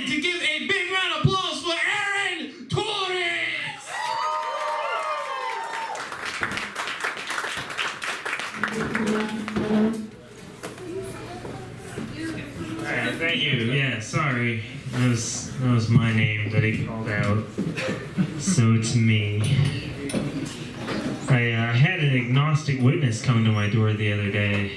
time to give a big round of applause for Aaron Torres! Alright, thank you. Yeah, sorry. That was my name that he called out. So it's me. I had an agnostic witness come to my door the other day.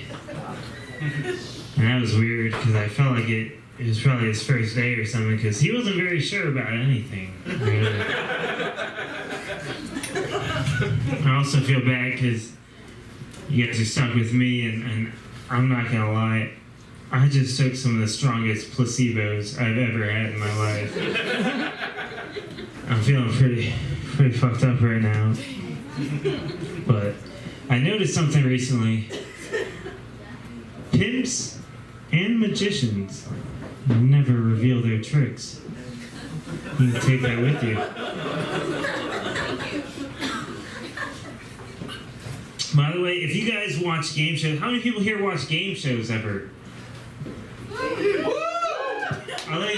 And that was weird because I felt like it was probably his first day or something because he wasn't very sure about anything. Really. I also feel bad because you guys are stuck with me and I'm not gonna lie, I just took some of the strongest placebos I've ever had in my life. I'm feeling pretty fucked up right now. But I noticed something recently. Pimps and magicians never reveal their tricks. You can take that with you. By the way, if you guys watch game shows, how many people here watch game shows ever?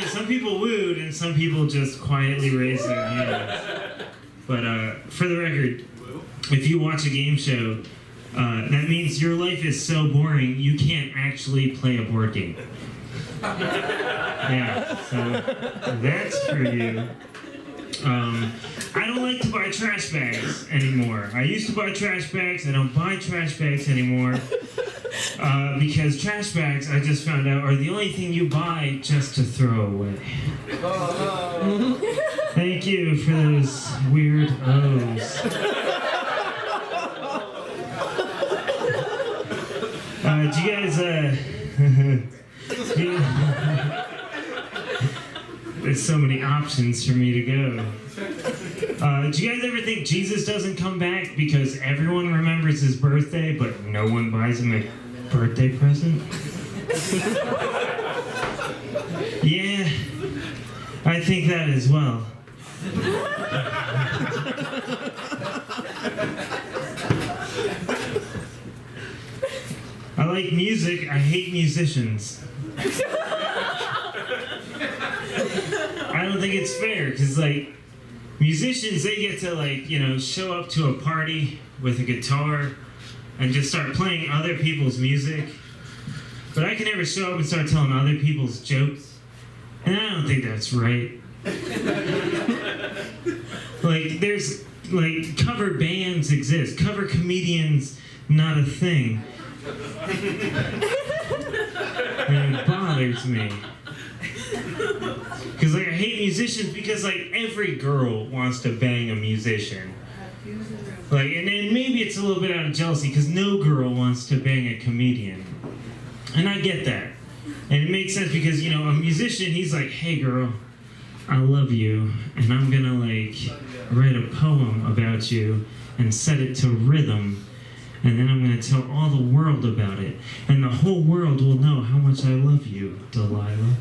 Some people wooed and some people just quietly raised their hands. But for the record, if you watch a game show, that means your life is so boring you can't actually play a board game. Yeah, so that's for you. I don't like to buy trash bags anymore. I used to buy trash bags. I don't buy trash bags anymore. Because trash bags, I just found out, are the only thing you buy just to throw away. Thank you for those weird O's. Do you guys, there's so many options for me to go. Do you guys ever think Jesus doesn't come back because everyone remembers his birthday, but no one buys him a birthday present? Yeah, I think that as well. I like music, I hate musicians. I don't think it's fair, because, like, musicians, they get to, like, you know, show up to a party with a guitar and just start playing other people's music. But I can never show up and start telling other people's jokes. And I don't think that's right. Like, there's, like, cover bands exist. Cover comedians, not a thing. And it bothers me. Because, like, I hate musicians because, like, every girl wants to bang a musician. Like, and then maybe it's a little bit out of jealousy because no girl wants to bang a comedian. And I get that. And it makes sense because, you know, a musician, he's like, hey, girl, I love you, and I'm gonna, like, write a poem about you and set it to rhythm, and then I'm gonna tell all the world about it, and the whole world will know how much I love you, Delilah.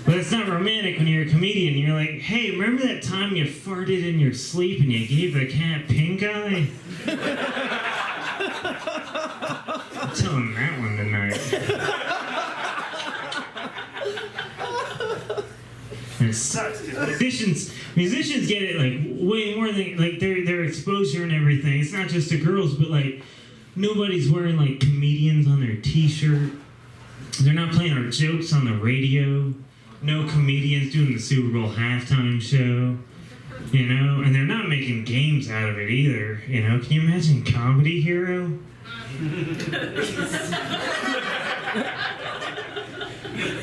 But it's not romantic when you're a comedian. You're like, hey, remember that time you farted in your sleep and you gave the cat pink eye? I'm telling that one tonight. And it sucks. Musicians get it, like, way more than, like, their exposure and everything. It's not just the girls, but, like, nobody's wearing, like, comedians on their t-shirt. They're not playing our jokes on the radio. No comedians doing the Super Bowl halftime show. You know? And they're not making games out of it either. You know? Can you imagine Comedy Hero?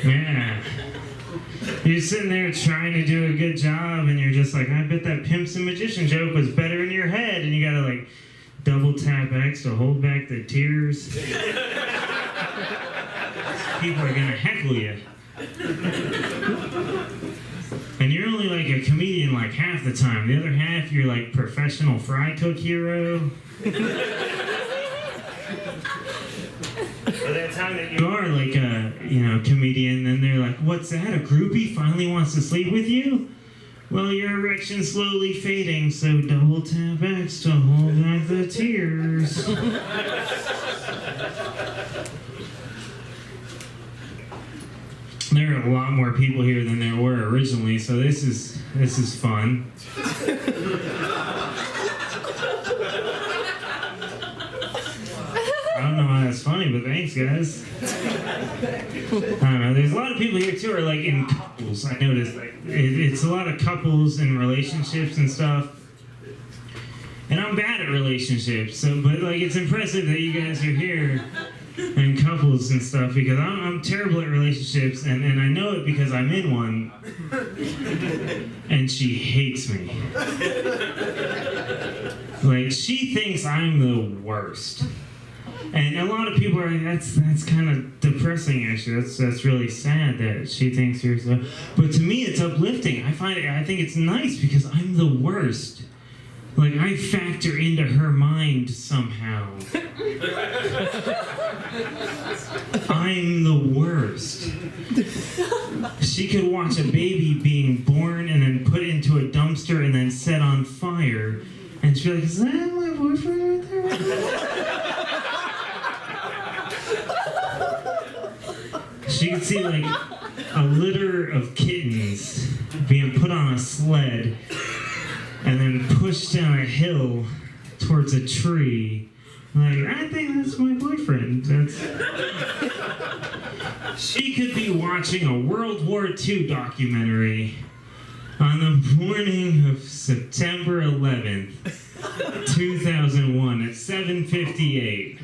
Yeah. You're sitting there trying to do a good job, and you're just like, I bet that pimps and magician joke was better in your head, and you gotta, like, double tap X to hold back the tears. People are gonna heckle you. And you're only, like, a comedian, like, half the time. The other half, you're, like, professional fry cook hero. By that time that you are, like, a, you know, comedian, then they're like, what's that? A groupie finally wants to sleep with you? Well, your erection's slowly fading, so double tap X to hold back the tears. There are a lot more people here than there were originally, so this is fun. I don't know why that's funny, but thanks, guys. I don't know. There's a lot of people here too who are like in couples. I noticed like it's a lot of couples and relationships and stuff. And I'm bad at relationships, so but like it's impressive that you guys are here and couples and stuff because I'm terrible at relationships and I know it because I'm in one. And she hates me. Like she thinks I'm the worst. And a lot of people are like, that's kind of depressing actually. That's really sad that she thinks you're so. But to me it's uplifting. I think it's nice because I'm the worst. Like I factor into her mind somehow. I'm the worst. She could watch a baby being born and then put into a dumpster and then set on fire. And she'd be like, is that my boyfriend right there? She could see like a litter of kittens being put on a sled and then pushed down a hill towards a tree. Like, I think that's my boyfriend. She could be watching a World War II documentary on the morning of September 11th, 2001 at 7:58.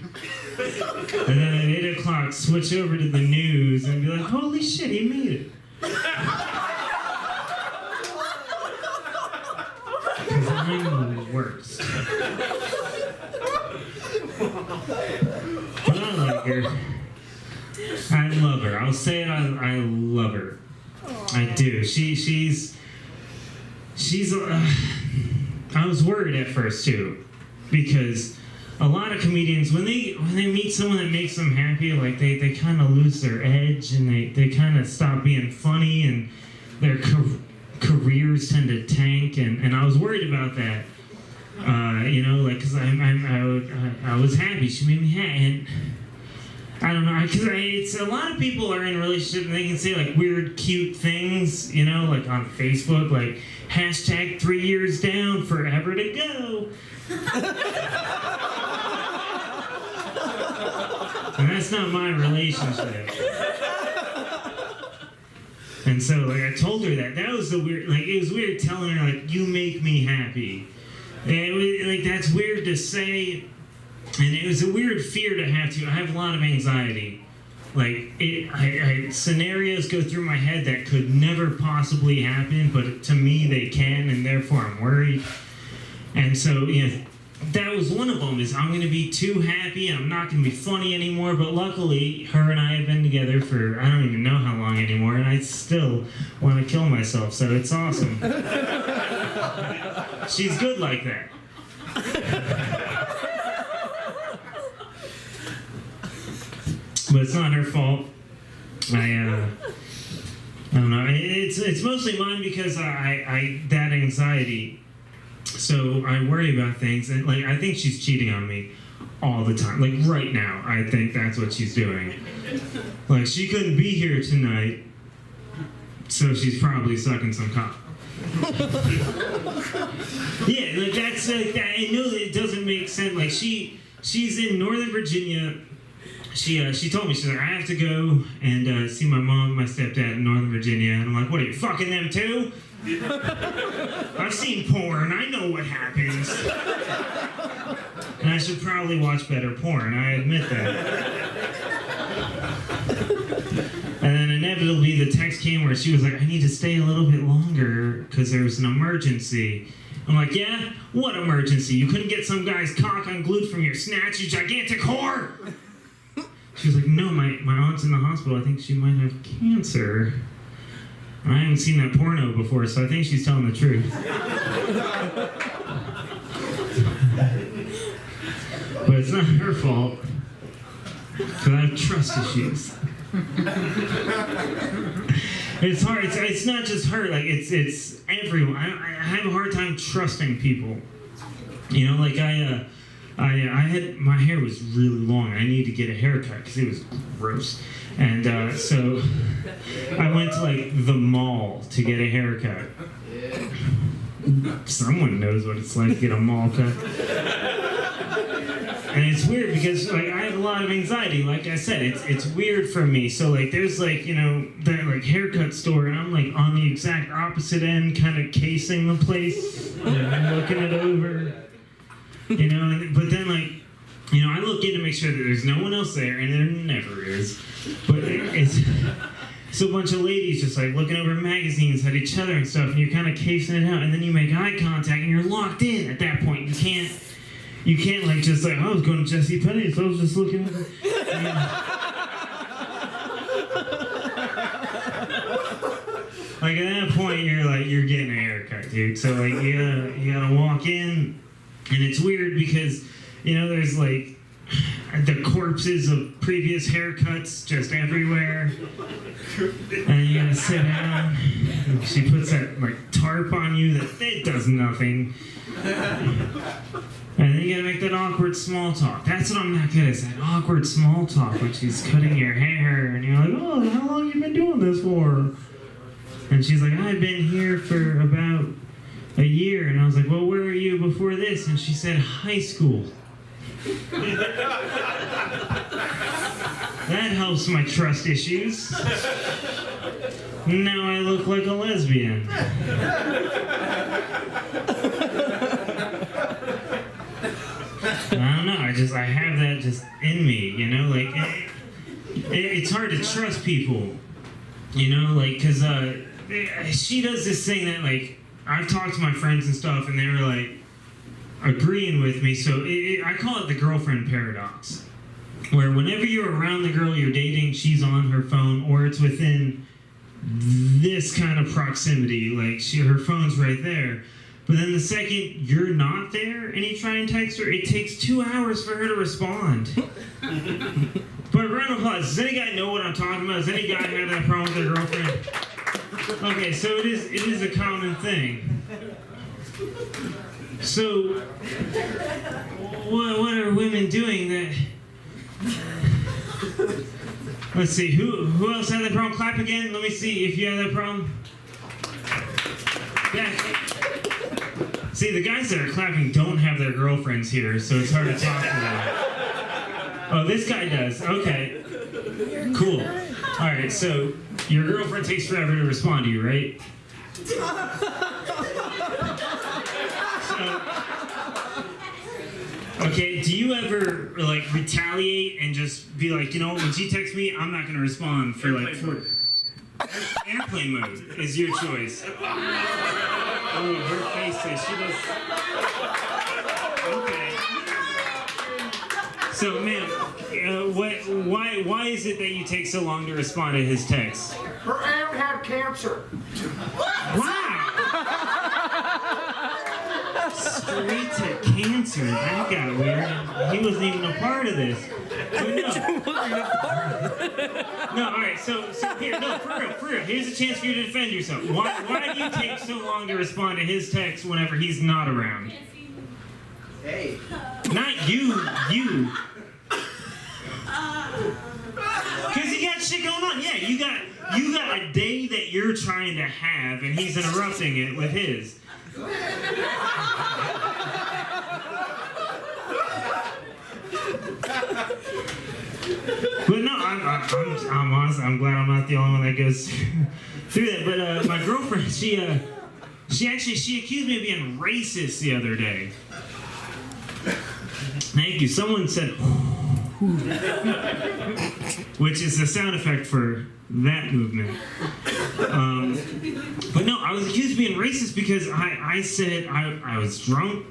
And then at 8 o'clock, switch over to the news and be like, holy shit, he made it. Because I'm the worst. But I like her. I love her. I'll say it, I love her. I do. She's I was worried at first too, because a lot of comedians, when they meet someone that makes them happy, like they kind of lose their edge and they kind of stop being funny and their careers tend to tank, and I was worried about that, you know, like because I was happy, she made me happy, and I don't know, because it's a lot of people are in a relationship and they can say like weird, cute things, you know, like on Facebook, like hashtag 3 years down, forever to go. And that's not my relationship. And so, like, I told her that was the weird, like, it was weird telling her, like, you make me happy. And it was, like, that's weird to say, and it was a weird fear to have to. I have a lot of anxiety. Like, scenarios go through my head that could never possibly happen, but to me they can, and therefore I'm worried. And so, you know, that was one of them, is I'm going to be too happy and I'm not going to be funny anymore. But luckily, her and I have been together for I don't even know how long anymore, and I still want to kill myself, so it's awesome. She's good like that. But it's not her fault. I don't know. It's mostly mine because I that anxiety. So I worry about things, and like I think she's cheating on me all the time. Like right now, I think that's what she's doing. Like she couldn't be here tonight, so she's probably sucking some cock. Yeah, like that's like that. I know that it doesn't make sense. Like she's in Northern Virginia. She told me, she's like, I have to go and see my mom and my stepdad in Northern Virginia. And I'm like, what are you, fucking them too? I've seen porn, I know what happens. And I should probably watch better porn, I admit that. And then inevitably the text came where she was like, I need to stay a little bit longer because there was an emergency. I'm like, yeah? What emergency? You couldn't get some guy's cock unglued from your snatch, you gigantic whore? She was like, no, my aunt's in the hospital. I think she might have cancer. And I haven't seen that porno before, so I think she's telling the truth. But it's not her fault, because I have trust issues. It's hard. It's not just her. Like it's everyone. I have a hard time trusting people. You know, like I had my hair was really long. I needed to get a haircut because it was gross, and so I went to like the mall to get a haircut. Someone knows what it's like to get a mall cut. And it's weird because like I have a lot of anxiety. Like I said, it's weird for me. So like there's like, you know, that like haircut store, and I'm like on the exact opposite end, kind of casing the place, and looking it over. You know, but then like, you know, I look in to make sure that there's no one else there, and there never is. But it's a bunch of ladies just like looking over magazines at each other and stuff, and you're kind of casing it out, and then you make eye contact, and you're locked in at that point. You can't like just like, I was going to J.C. Penney's, so I was just looking over. You know? Like at that point, you're getting a haircut, dude. So like you gotta walk in. And it's weird because, you know, there's like the corpses of previous haircuts just everywhere. And you gotta sit down. And she puts that like tarp on you that it does nothing. And then you gotta make that awkward small talk. That's what I'm not good at, is that awkward small talk when she's cutting your hair. And you're like, oh, how long you been doing this for? And she's like, I've been here for about a year. And I was like, well, where were you before this? And she said, high school. That helps my trust issues. Now I look like a lesbian. I don't know, I have that just in me, you know, like, it's hard to trust people, you know, like, because she does this thing that, like, I've talked to my friends and stuff, and they were, like, agreeing with me. So I call it the girlfriend paradox, where whenever you're around the girl you're dating, she's on her phone, or it's within this kind of proximity, like her phone's right there. But then the second you're not there and you try and text her, it takes 2 hours for her to respond. But round of applause. Does any guy know what I'm talking about? Does any guy have that problem with their girlfriend? Okay, so it is a common thing. So, what are women doing that... Let's see, who else had that problem? Clap again. Let me see if you have that problem. Yeah. See, the guys that are clapping don't have their girlfriends here, so it's hard to talk to them. Oh, this guy does. Okay. Cool. All right, so your girlfriend takes forever to respond to you, right? Okay, do you ever, like, retaliate and just be like, you know, when she texts me, I'm not going to respond for, like, airplane mode is your choice. Oh, her face says she does. Okay. So, ma'am, why is it that you take so long to respond to his text? Her aunt had cancer. Wow! Straight to cancer. That got weird. He wasn't even a part of this. But no, all right. So here, no, for real. Here's a chance for you to defend yourself. Why do you take so long to respond to his text whenever he's not around? Hey. Not you. Because you got shit going on. Yeah, you got a day that you're trying to have, and he's interrupting it with his. But no, I'm honest. I'm glad I'm not the only one that goes through that. But my girlfriend, she accused me of being racist the other day. Thank you. Someone said, which is the sound effect for that movement. But no, I was accused of being racist because I said I was drunk,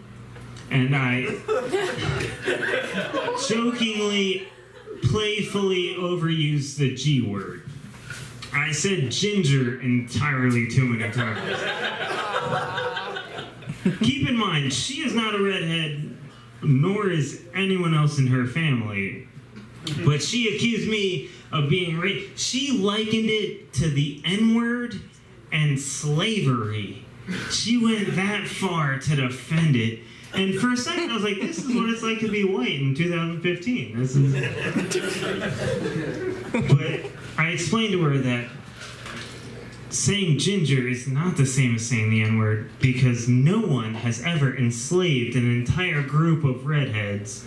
and I jokingly, playfully overused the G word. I said ginger entirely too many times. Keep in mind, she is not a redhead, nor is anyone else in her family. But she accused me of being raped. She likened it to the N-word and slavery. She went that far to defend it. And for a second, I was like, this is what it's like to be white in 2015. This is... But I explained to her that saying ginger is not the same as saying the N-word because no one has ever enslaved an entire group of redheads.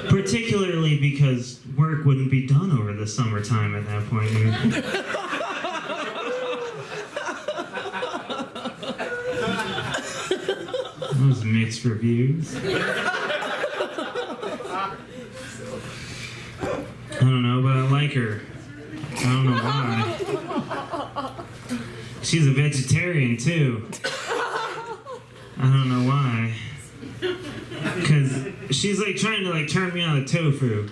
Particularly because work wouldn't be done over the summertime at that point. Those mixed reviews. I don't know, but I like her. I don't know why. She's a vegetarian too. I don't know why. Because she's like trying to like turn me on to tofu.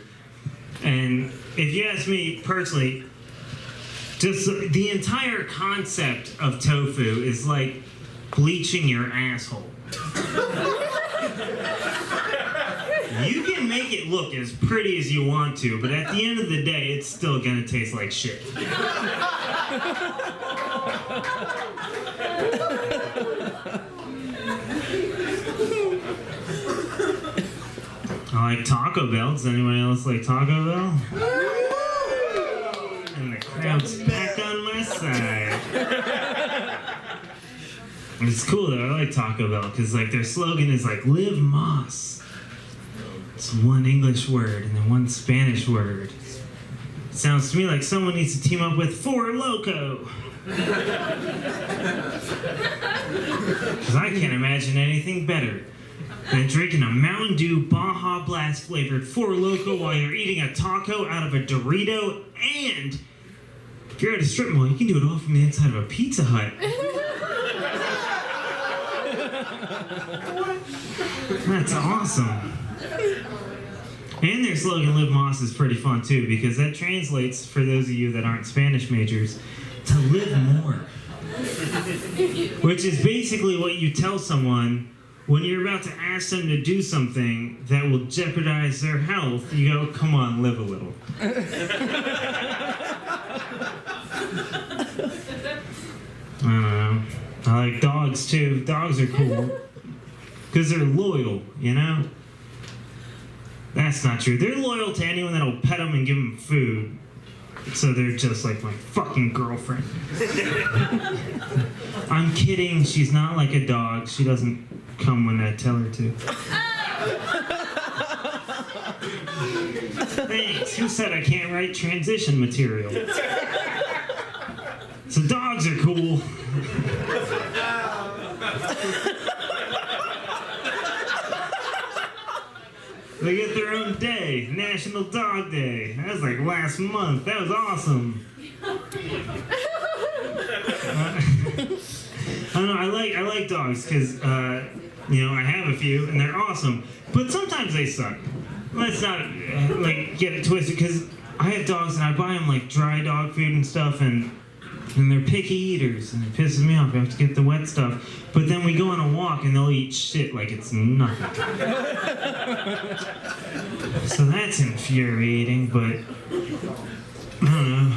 And if you ask me personally, just the entire concept of tofu is like bleaching your asshole. You can make it look as pretty as you want to, but at the end of the day, it's still gonna taste like shit. I like Taco Bell. Does anyone else like Taco Bell? And the crowd's back on my side. It's cool though. I like Taco Bell because like their slogan is like "Live Moss." It's one English word and then one Spanish word. It sounds to me like someone needs to team up with Four Loko. Because I can't imagine anything better than drinking a Mountain Dew Baja Blast flavored Four Loko while you're eating a taco out of a Dorito, and if you're at a strip mall, you can do it all from the inside of a Pizza Hut. That's awesome. And their slogan, Live Moss, is pretty fun too, because that translates, for those of you that aren't Spanish majors, to live more. Which is basically what you tell someone when you're about to ask them to do something that will jeopardize their health. You go, come on, live a little. I don't know. I like dogs too. Dogs are cool. Because they're loyal, you know? That's not true. They're loyal to anyone that'll pet them and give them food. So they're just like my fucking girlfriend. I'm kidding. She's not like a dog. She doesn't come when I tell her to. Thanks. Who said I can't write transition material? So dogs are cool. They get their own day, National Dog Day. That was like last month. That was awesome. I don't know. I like dogs because you know, I have a few and they're awesome. But sometimes they suck. Let's not like get it twisted, because I have dogs and I buy them like dry dog food and stuff, and they're picky eaters, and it pisses me off. I have to get the wet stuff. But then we go on a walk, and they'll eat shit like it's nothing. So that's infuriating, but I don't know.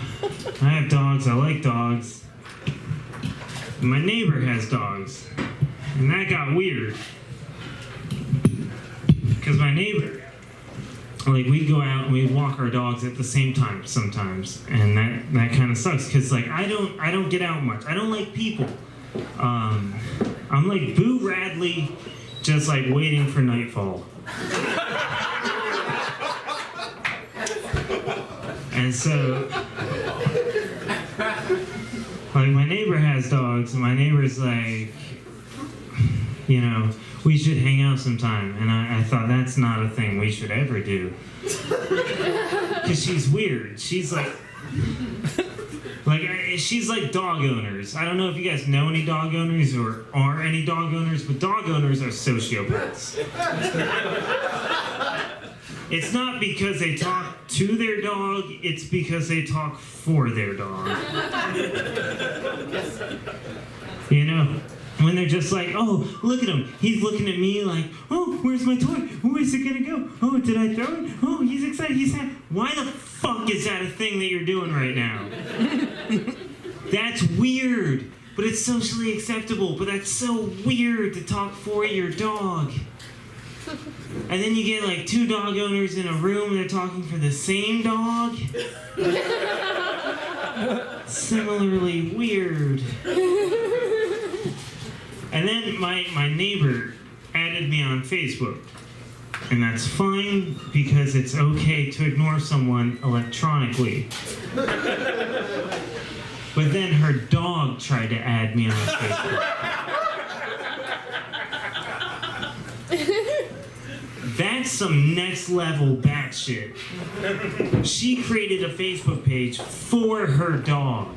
I have dogs. I like dogs. My neighbor has dogs, and that got weird. Because my neighbor, like, we'd go out and we'd walk our dogs at the same time sometimes, and that kind of sucks because like I don't get out much. I don't like people. I'm like Boo Radley, just like waiting for nightfall. And so, like, my neighbor has dogs, and my neighbor's like, you know, we should hang out sometime. And I thought that's not a thing we should ever do. Because she's weird. She's like she's like dog owners. I don't know if you guys know any dog owners or are any dog owners, but dog owners are sociopaths. It's not because they talk to their dog, it's because they talk for their dog. You know? When they're just like, oh, look at him. He's looking at me like, oh, where's my toy? Where's it gonna go? Oh, did I throw it? Oh, he's excited. He's happy. Why the fuck is that a thing that you're doing right now? That's weird, but it's socially acceptable. But that's so weird to talk for your dog. And then you get like 2 dog owners in a room and they're talking for the same dog. Similarly weird. And then my neighbor added me on Facebook. And that's fine because it's okay to ignore someone electronically. But then her dog tried to add me on Facebook. That's some next level batshit. She created a Facebook page for her dog.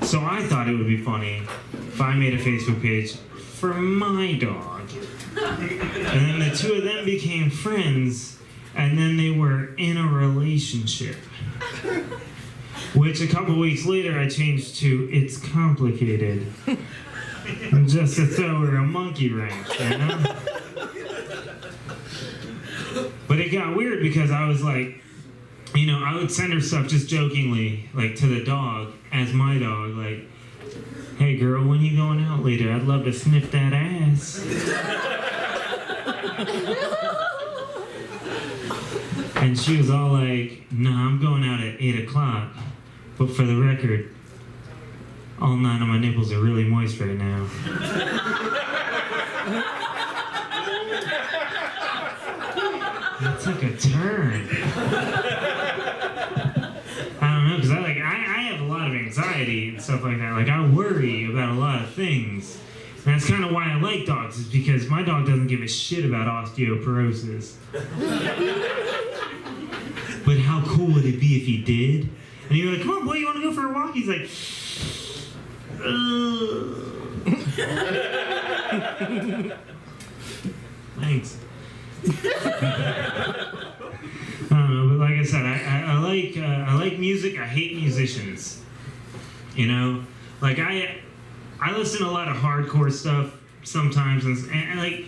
So I thought it would be funny if I made a Facebook page for my dog. And then the 2 of them became friends, and then they were in a relationship. Which a couple weeks later I changed to "It's complicated." Just to throw her a monkey wrench, you know? But it got weird because I was like, you know, I would send her stuff just jokingly, like to the dog, as my dog, like, hey girl, when you going out later? I'd love to sniff that ass. And she was all like, nah, I'm going out at 8 o'clock. But for the record, all 9 of my nipples are really moist right now. That took a turn. I don't know, because I have a lot of anxiety and stuff like that. Like, I worry about a lot of things. And that's kind of why I like dogs, is because my dog doesn't give a shit about osteoporosis. But how cool would it be if he did? And you're like, come on, boy, you want to go for a walk? He's like, thanks. I don't know, but like I said, I like music. I hate musicians. You know, like I listen to a lot of hardcore stuff sometimes, and like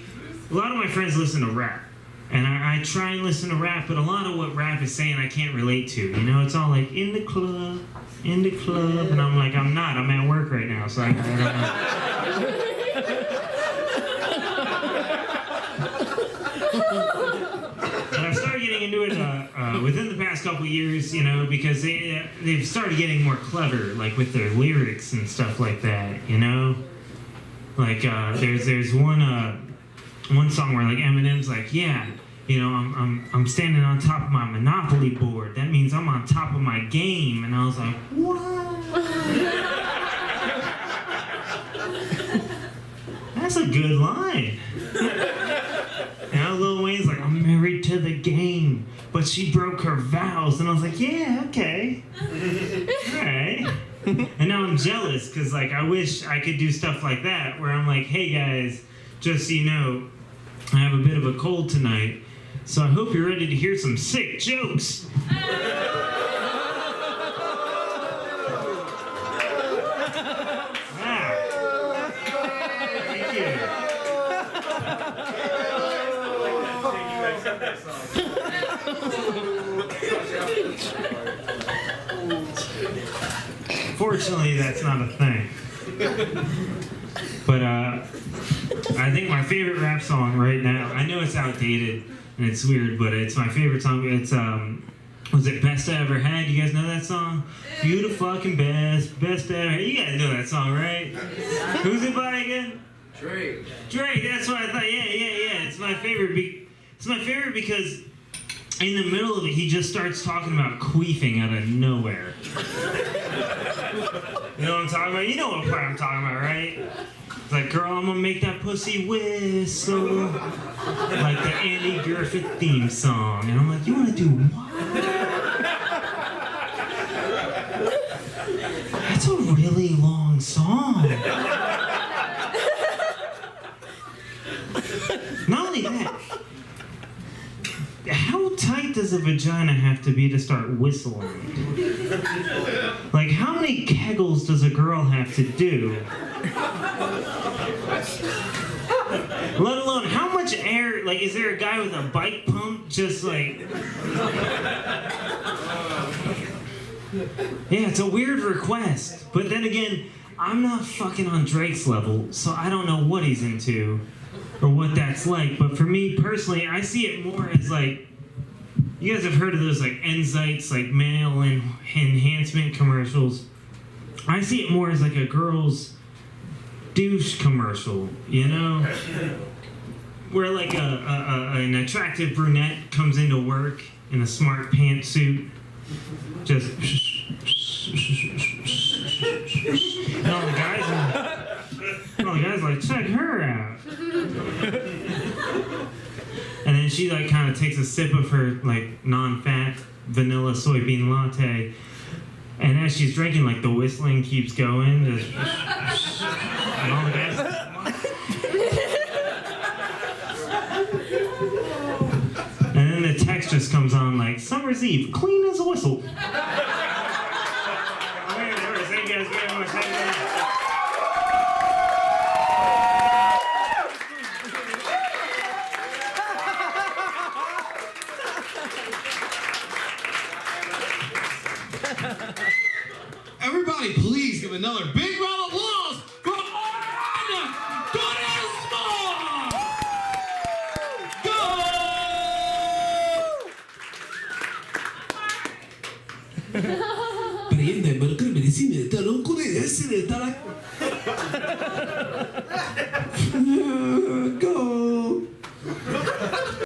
a lot of my friends listen to rap, and I try and listen to rap, but a lot of what rap is saying I can't relate to. You know, it's all like in the club, and I'm like, I'm at work right now, so I don't know. And I started getting into it within the past couple years, you know, because they've started getting more clever, like with their lyrics and stuff like that, you know. Like there's one song where like Eminem's like, yeah, you know, I'm standing on top of my Monopoly board. That means I'm on top of my game. And I was like, what? That's a good line. And Lil Wayne's like, I'm married to the game, but she broke her vows. And I was like, yeah, okay. All right. And now I'm jealous because, like, I wish I could do stuff like that where I'm like, hey, guys, just so you know, I have a bit of a cold tonight, so I hope you're ready to hear some sick jokes. Thank you. Fortunately, that's not a thing. But I think my favorite rap song right now, I know it's outdated and it's weird, but it's my favorite song. It's was it Best I Ever Had? You guys know that song? You the fucking best I ever had. You guys know that song, right? Who's it by again? Drake. Drake, that's what I thought. Yeah. It's my favorite. It's my favorite because in the middle of it, he just starts talking about queefing out of nowhere. You know what I'm talking about? You know what part I'm talking about, right? It's like, girl, I'm gonna make that pussy whistle. Like the Andy Griffith theme song. And I'm like, you wanna do what? That's a really long song. Not only that, how tight does a vagina have to be to start whistling? Like, how many kegels does a girl have to do much air? Like, is there a guy with a bike pump just like? Yeah, it's a weird request. But then again, I'm not fucking on Drake's level, so I don't know what he's into or what that's like. But for me personally, I see it more as like, you guys have heard of those like Enzytes, like male enhancement commercials. I see it more as like a girl's douche commercial, you know? Where like an attractive brunette comes into work in a smart pantsuit, just and all the guys like, check her out. And then she like kind of takes a sip of her like non-fat vanilla soybean latte, and as she's drinking, like the whistling keeps going, just, and all the guys. And then the text just comes on like, Summer's Eve, clean as a whistle. Thank you guys very much. Everybody, please give another big round of applause for Torres! Go! Prende, perché mi dici te non puoi essere tale.